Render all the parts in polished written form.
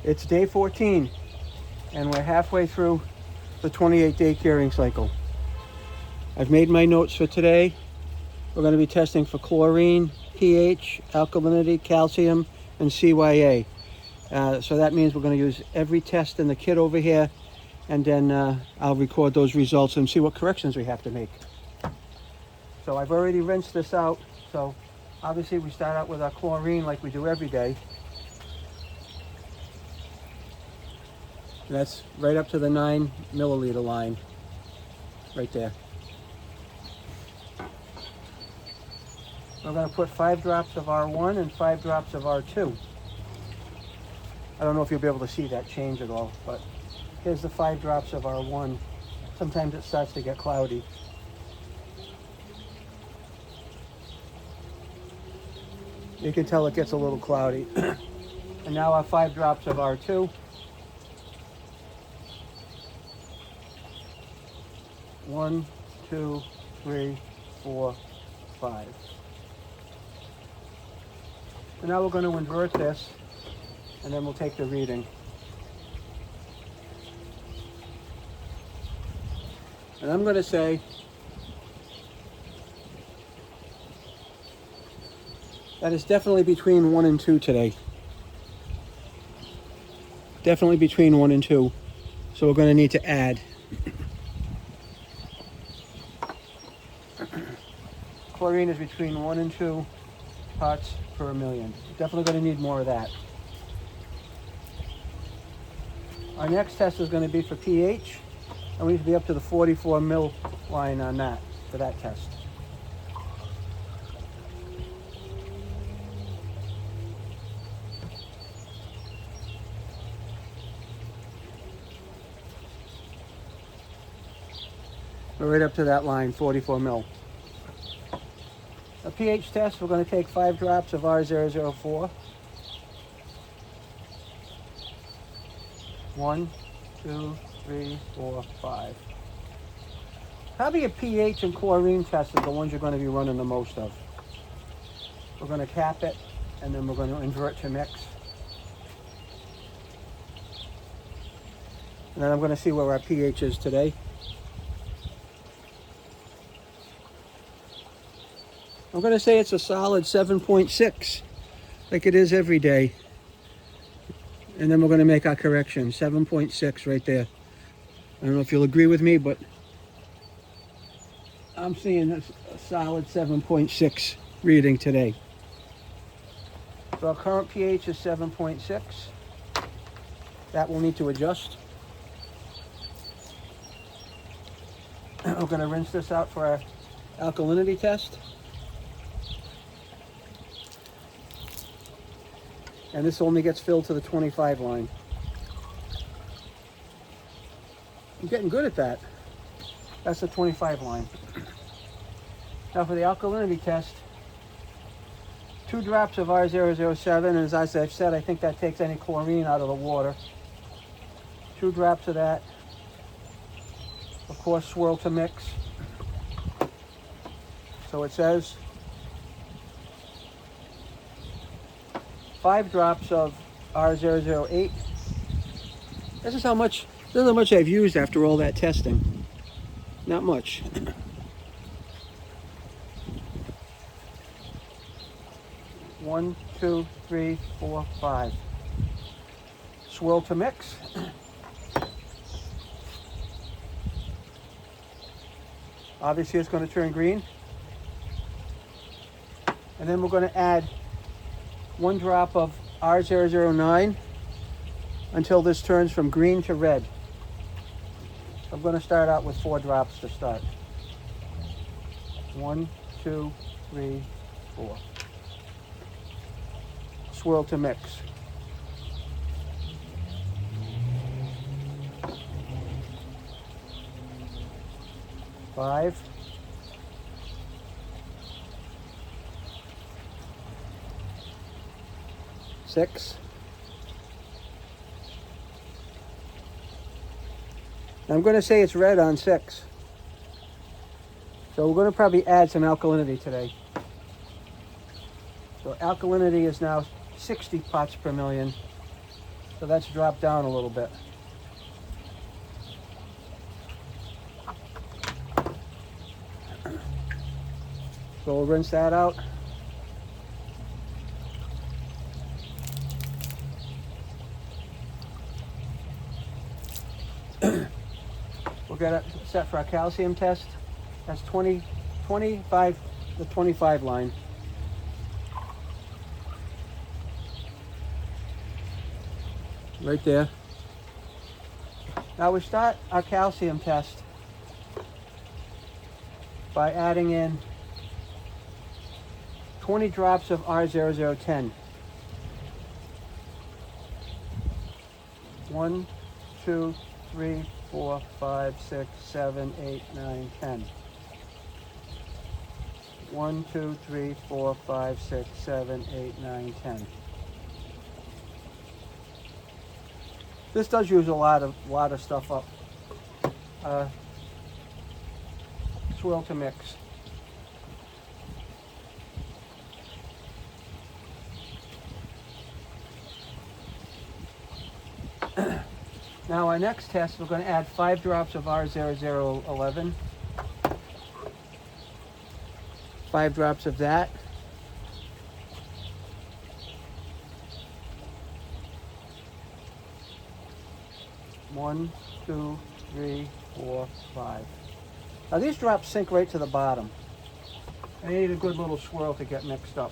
It's day 14, and we're halfway through the 28-day curing cycle. I've made my notes for today. We're going to be testing for chlorine, pH, alkalinity, calcium, and CYA. So that means we're going to use every test in the kit over here, and then I'll record those results and see what corrections we have to make. So I've already rinsed this out. So obviously we start out with our chlorine like we do every day. And that's right up to the 9 milliliter line, right there. We're going to put 5 drops of R1 and 5 drops of R2. I don't know if you'll be able to see that change at all, but here's the 5 drops of R1. Sometimes it starts to get cloudy. You can tell it gets a little cloudy. And now our 5 drops of R2. 1, 2, 3, 4, 5. And now we're going to invert this, and then we'll take the reading. And I'm going to say that is definitely between 1 and 2 today. Definitely between 1 and 2. So we're going to need to add. Chlorine is between 1 and 2 parts per million. Definitely going to need more of that. Our next test is going to be for pH, and we need to be up to the 44 mil line on that, for that test. We're right up to that line, 44 mil. A pH test, we're going to take 5 drops of R004. 1, 2, 3, 4, 5. Probably a pH and chlorine test is the ones you're going to be running the most of. We're going to cap it, and then we're going to invert to mix. And then I'm going to see where our pH is today. I'm going to say it's a solid 7.6, like it is every day. And then we're going to make our correction, 7.6 right there. I don't know if you'll agree with me, but I'm seeing a solid 7.6 reading today. So our current pH is 7.6. That will need to adjust. We're going to rinse this out for our alkalinity test. And this only gets filled to the 25 line. I'm getting good at that. That's the 25 line. Now for the alkalinity test, 2 drops of R007, and as I've said, I think that takes any chlorine out of the water. 2 drops of that. Of course, swirl to mix. So it says 5 drops of R008. This is how much I've used after all that testing. Not much. 1, 2, 3, 4, 5. Swirl to mix. Obviously it's going to turn green. And then we're going to add 1 drop of R009 until this turns from green to red. I'm going to start out with 4 drops to start. 1, 2, 3, 4. Swirl to mix. Five. 6. I'm going to say it's red on 6. So we're going to probably add some alkalinity today. So alkalinity is now 60 parts per million. So that's dropped down a little bit. So we'll rinse that out. We'll get it set for our calcium test. That's 25, the 25 line. Right there. Now we start our calcium test by adding in 20 drops of R0010. 1, 2, 3, 4, 5, 6, 7, 8, 9, 10. 1, 2, 3, 4, 5, 6, 7, 8, 9, 10. This does use a lot of stuff up. Swirl to mix. Now our next test, we're going to add 5 drops of R0011. 5 drops of that. One, 2, 3, 4, 5. Now these drops sink right to the bottom. I need a good little swirl to get mixed up.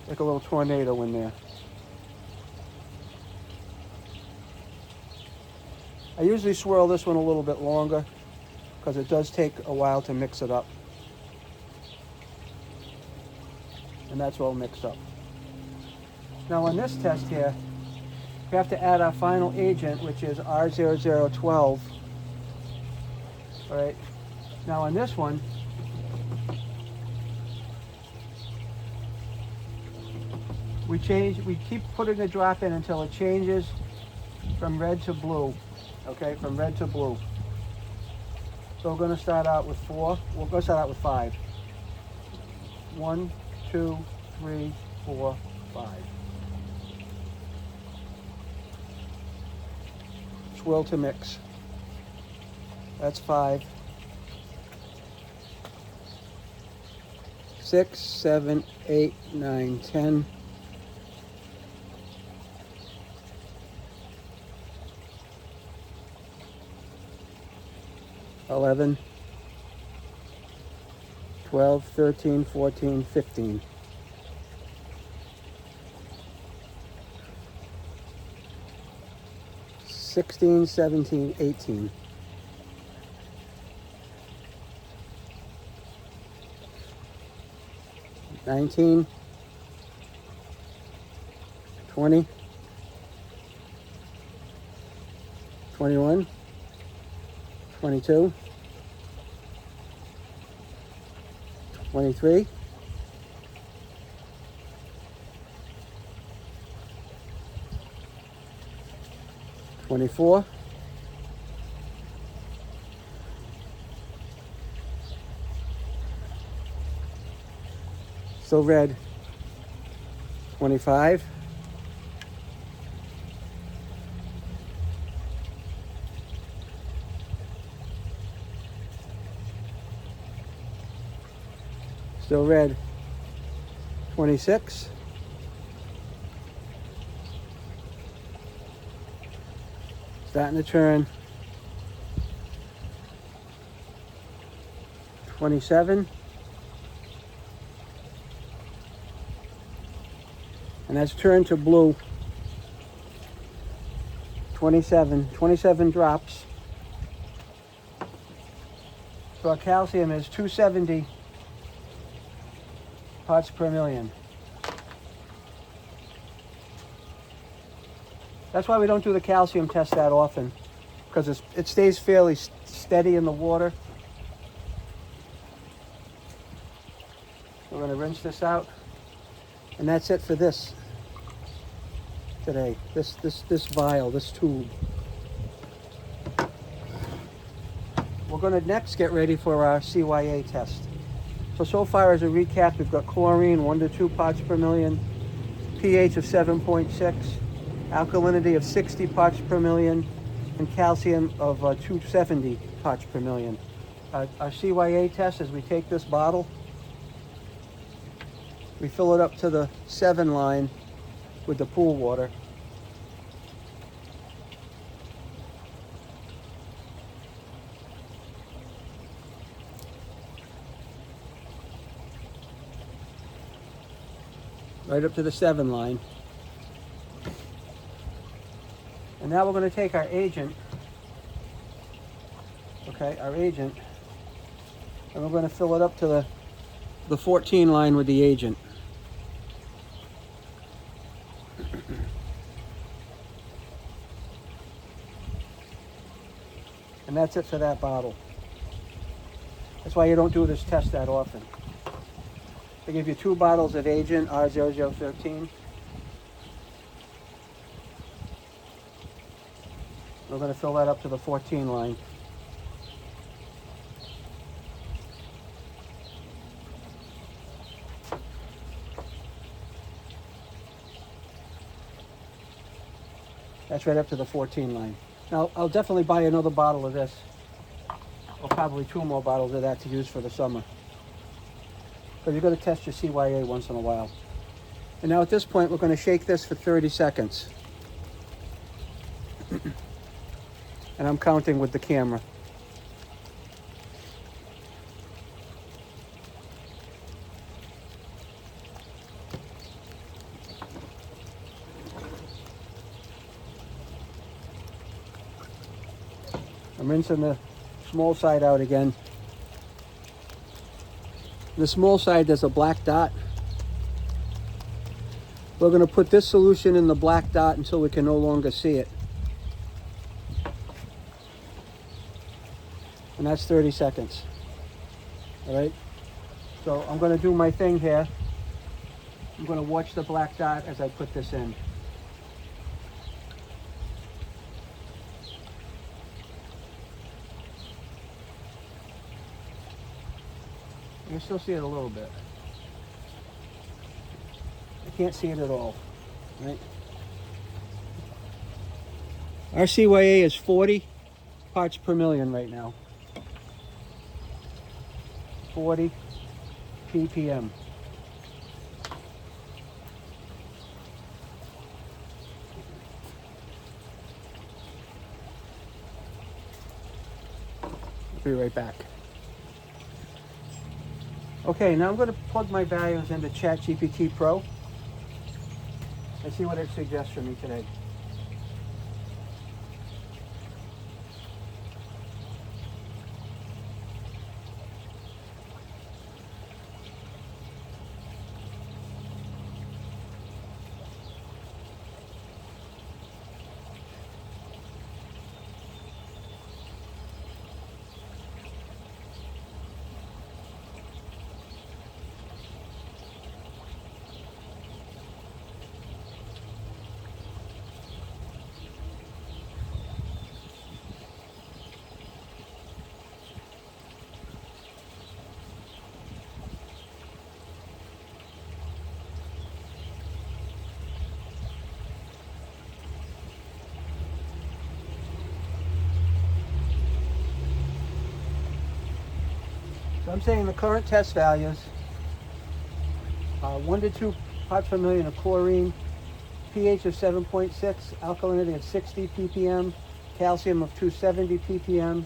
Like a little tornado in there. I usually swirl this one a little bit longer because it does take a while to mix it up. And that's all mixed up. Now on this test here, we have to add our final agent, which is R0012. All right. Now on this one, we keep putting the drop in until it changes from red to blue. Okay, from red to blue. So we're going to start out with 4. We're going to start out with 5. 1, 2, 3, 4, 5. Swirl to mix. That's 5. 6, 7, 8, 9, 10. 11, 12, 13, 14, 15. 16, 17, 18. 19, 20, 21, 22, 23, 24, 'Still red. 25, 'Still red. 26, starting to turn. 27, and that's turned to blue. 27 drops. So our calcium is 270 parts per million. That's why we don't do the calcium test that often, because it stays fairly steady in the water. We're going to rinse this out, and that's it for this today. This vial, this tube. We're going to next get ready for our CYA test. So far as a recap, we've got chlorine 1 to 2 parts per million, pH of 7.6, alkalinity of 60 parts per million, and calcium of 270 parts per million. Our CYA test is we take this bottle, we fill it up to the 7 line with the pool water. Right up to the 7 line. And now we're going to take our agent, okay, our agent, and we're going to fill it up to the 14 line with the agent. And that's it for that bottle. That's why you don't do this test that often. I give you 2 bottles of agent R0013. We're going to fill that up to the 14 line. That's right up to the 14 line. Now, I'll definitely buy another bottle of this, or probably 2 more bottles of that to use for the summer. But you've got to test your CYA once in a while. And now at this point, we're going to shake this for 30 seconds. And I'm counting with the camera. I'm rinsing the small side out again. The small side, there's a black dot. We're going to put this solution in the black dot until we can no longer see it. And that's 30 seconds. All right? So I'm going to do my thing here. I'm going to watch the black dot as I put this in. You can still see it a little bit. I can't see it at all, right? Our CYA is 40 parts per million right now. 40 ppm. I'll be right back. Okay, now I'm going to plug my values into ChatGPT Pro and see what it suggests for me today. So I'm saying the current test values are 1 to 2 parts per million of chlorine, pH of 7.6, alkalinity of 60 ppm, calcium of 270 ppm,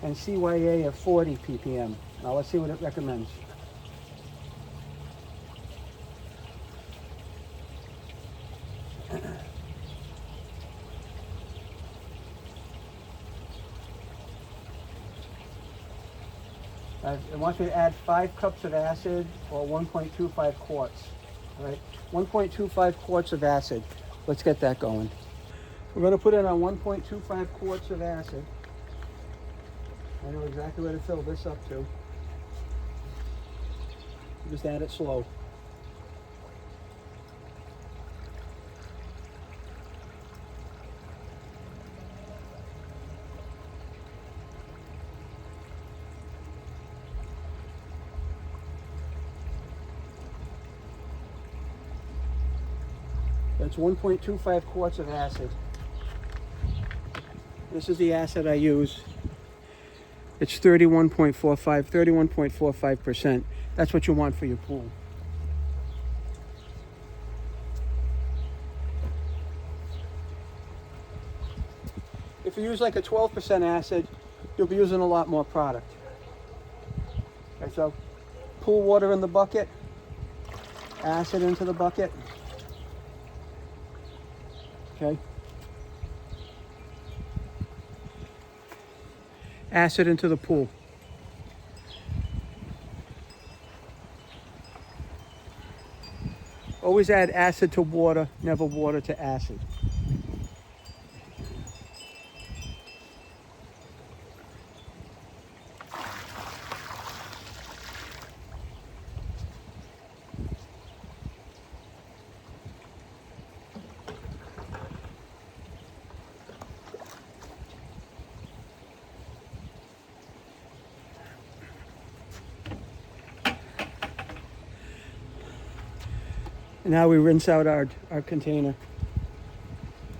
and CYA of 40 ppm. Now let's see what it recommends. It wants me to add 5 cups of acid or 1.25 quarts. All right, 1.25 quarts of acid. Let's get that going. We're going to put in our 1.25 quarts of acid. I know exactly where to fill this up to. Just add it slow. That's 1.25 quarts of acid. This is the acid I use. It's 31.45%. That's what you want for your pool. If you use like a 12% acid, you'll be using a lot more product. Okay, so pool water in the bucket, acid into the bucket. Okay. Acid into the pool. Always add acid to water, never water to acid. And now we rinse out our container.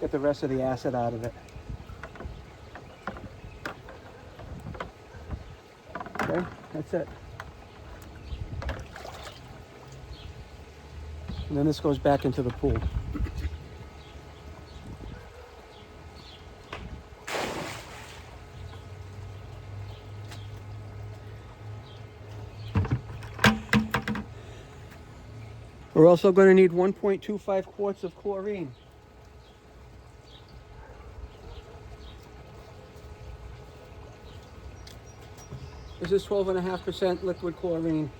Get the rest of the acid out of it. Okay, that's it. And then this goes back into the pool. We're also going to need 1.25 quarts of chlorine. This is 12.5% liquid chlorine.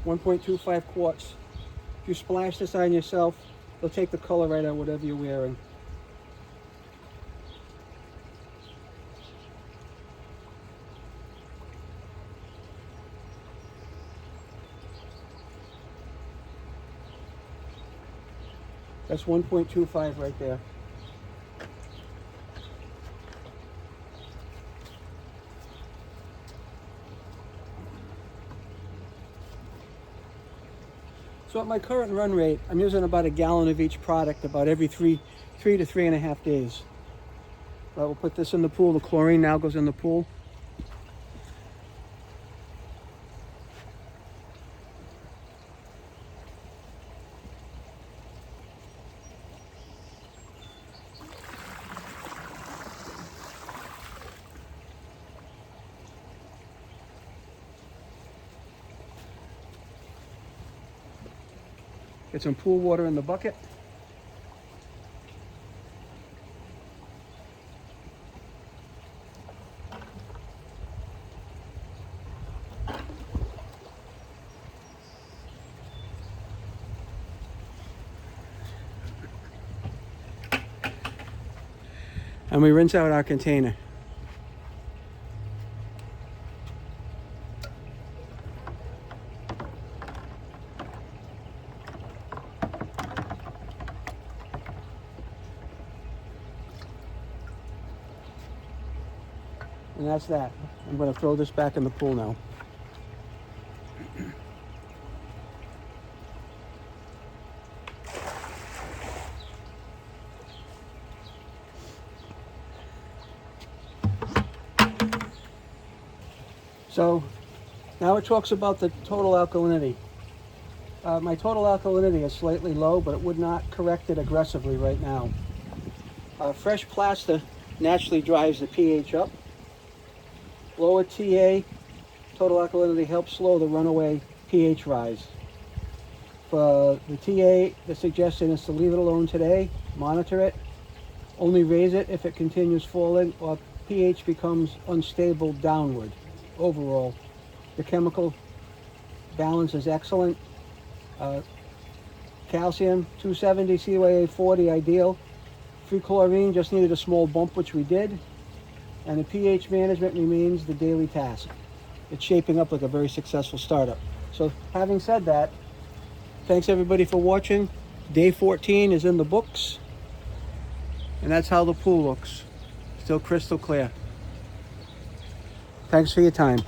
1.25 quarts. If you splash this on yourself, it'll take the color right out of whatever you're wearing. That's 1.25 right there. So at my current run rate, I'm using about a gallon of each product about every three to 3.5 days. I will put this in the pool. The chlorine now goes in the pool. Get some pool water in the bucket. And we rinse out our container. And that's that. I'm going to throw this back in the pool now. So now it talks about the total alkalinity. My total alkalinity is slightly low, but it would not correct it aggressively right now. Fresh plaster naturally drives the pH up. Lower TA, total alkalinity, helps slow the runaway pH rise. For the TA, the suggestion is to leave it alone today, monitor it, only raise it if it continues falling or pH becomes unstable downward. Overall, the chemical balance is excellent. Calcium 270, CYA 40 ideal. Free chlorine just needed a small bump, which we did. And the pH management remains the daily task. It's shaping up like a very successful startup. So having said that, thanks everybody for watching. Day 14 is in the books. And that's how the pool looks. Still crystal clear. Thanks for your time.